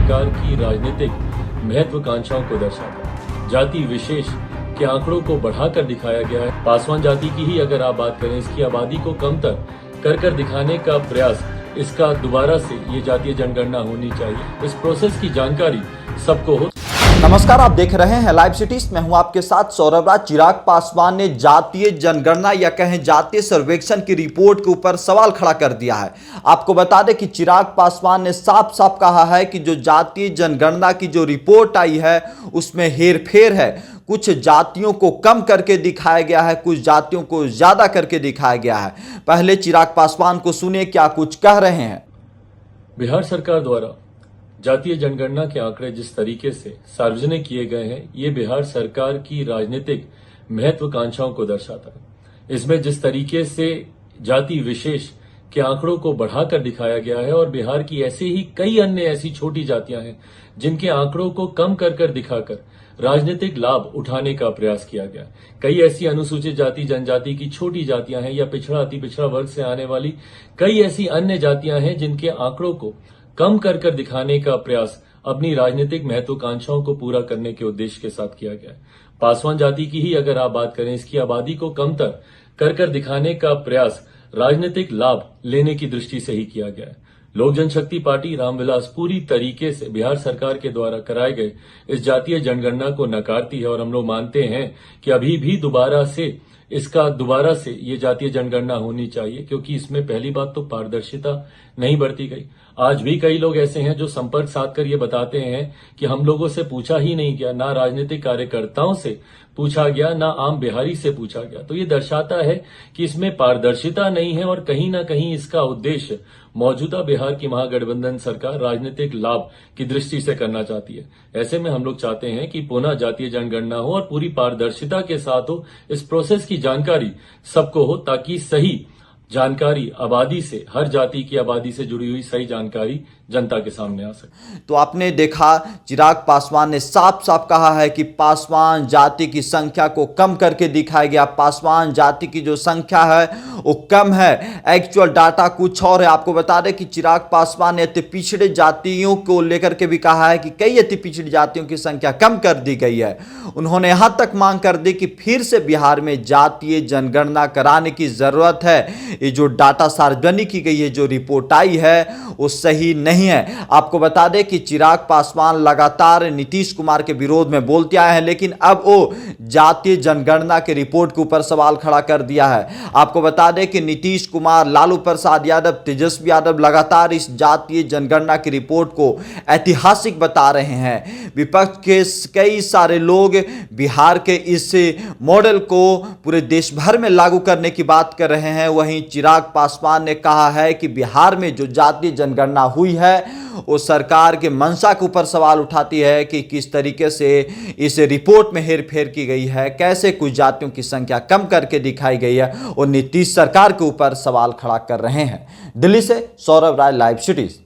सरकार की राजनीतिक महत्वाकांक्षाओं को दर्शाता है। जाति विशेष के आंकड़ों को बढ़ाकर दिखाया गया है। पासवान जाति की ही अगर आप बात करें, इसकी आबादी को कमतर कर दिखाने का प्रयास, इसका दोबारा से ये जातीय जनगणना होनी चाहिए। इस प्रोसेस की जानकारी सबको हो। नमस्कार, आप देख रहे हैं लाइव सिटीज। मैं हूं आपके साथ सौरभ राज। चिराग पासवान ने जातीय जनगणना या कहें जातीय सर्वेक्षण की रिपोर्ट के ऊपर सवाल खड़ा कर दिया है। आपको बता दें कि चिराग पासवान ने साफ साफ कहा है कि जो जातीय जनगणना की जो रिपोर्ट आई है उसमें हेरफेर है। कुछ जातियों को कम करके दिखाया गया है, कुछ जातियों को ज्यादा करके दिखाया गया है। पहले चिराग पासवान को सुनिए क्या कुछ कह रहे हैं। बिहार सरकार द्वारा जातीय जनगणना के आंकड़े जिस तरीके से सार्वजनिक किए गए हैं, ये बिहार सरकार की राजनीतिक महत्वाकांक्षाओं को दर्शाता है। इसमें जिस तरीके से जाति विशेष के आंकड़ों को बढ़ाकर दिखाया गया है और बिहार की ऐसे ही कई अन्य ऐसी छोटी जातियां हैं जिनके आंकड़ों को कम कर दिखाकर राजनीतिक लाभ उठाने का प्रयास किया गया। कई ऐसी अनुसूचित जाति जनजाति की छोटी जातियां हैं या पिछड़ा अति पिछड़ा वर्ग से आने वाली कई ऐसी अन्य जातियां हैं जिनके आंकड़ों को कम कर दिखाने का प्रयास अपनी राजनीतिक महत्वाकांक्षाओं को पूरा करने के उद्देश्य के साथ किया गया है। पासवान जाति की ही अगर आप बात करें, इसकी आबादी को कमतर कर दिखाने का प्रयास राजनीतिक लाभ लेने की दृष्टि से ही किया गया है। लोक जनशक्ति पार्टी रामविलास पूरी तरीके से बिहार सरकार के द्वारा कराए गए इस जातीय जनगणना को नकारती है और हम लोग मानते हैं कि अभी भी दोबारा से ये जातीय जनगणना होनी चाहिए, क्योंकि इसमें पहली बात तो पारदर्शिता नहीं बरती गई। आज भी कई लोग ऐसे हैं जो संपर्क साध कर ये बताते हैं कि हम लोगों से पूछा ही नहीं गया, ना राजनीतिक कार्यकर्ताओं से पूछा गया, ना आम बिहारी से पूछा गया। तो ये दर्शाता है कि इसमें पारदर्शिता नहीं है और कहीं ना कहीं इसका उद्देश्य मौजूदा बिहार की महागठबंधन सरकार राजनीतिक लाभ की दृष्टि से करना चाहती है। ऐसे में हम लोग चाहते हैं कि पुनः जातीय जनगणना हो और पूरी पारदर्शिता के साथ हो। इस प्रोसेस की जानकारी सबको हो ताकि सही जानकारी आबादी से, हर जाति की आबादी से जुड़ी हुई सही जानकारी जनता के सामने आ सके। तो आपने देखा, चिराग पासवान ने साफ साफ कहा है कि पासवान जाति की संख्या को कम करके दिखाया गया। पासवान जाति की जो संख्या है वो कम है, एक्चुअल डाटा कुछ और है। आपको बता दें कि चिराग पासवान ने अति पिछड़े जातियों को लेकर के भी कहा है कि कई अति पिछड़ी जातियों की संख्या कम कर दी गई है। उन्होंने यहां तक मांग कर दी कि फिर से बिहार में जातीय जनगणना कराने की जरूरत है। ये जो डाटा सार्वजनिक की गई है, जो रिपोर्ट आई है, वो सही नहीं है। आपको बता दें कि चिराग पासवान लगातार नीतीश कुमार के विरोध में बोलते आए हैं, लेकिन अब वो जातीय जनगणना के रिपोर्ट के ऊपर सवाल खड़ा कर दिया है। आपको बता दें कि नीतीश कुमार, लालू प्रसाद यादव, तेजस्वी यादव लगातार इस जातीय जनगणना की रिपोर्ट को ऐतिहासिक बता रहे हैं। विपक्ष के कई सारे लोग बिहार के इस मॉडल को पूरे देश भर में लागू करने की बात कर रहे हैं। वहीं चिराग पासवान ने कहा है कि बिहार में जो जातीय जनगणना हुई है वो सरकार के मंशा के ऊपर सवाल उठाती है कि किस तरीके से इस रिपोर्ट में हेरफेर की गई है, कैसे कुछ जातियों की संख्या कम करके दिखाई गई है, और नीतीश सरकार के ऊपर सवाल खड़ा कर रहे हैं। दिल्ली से सौरभ राय, लाइव सिटीज।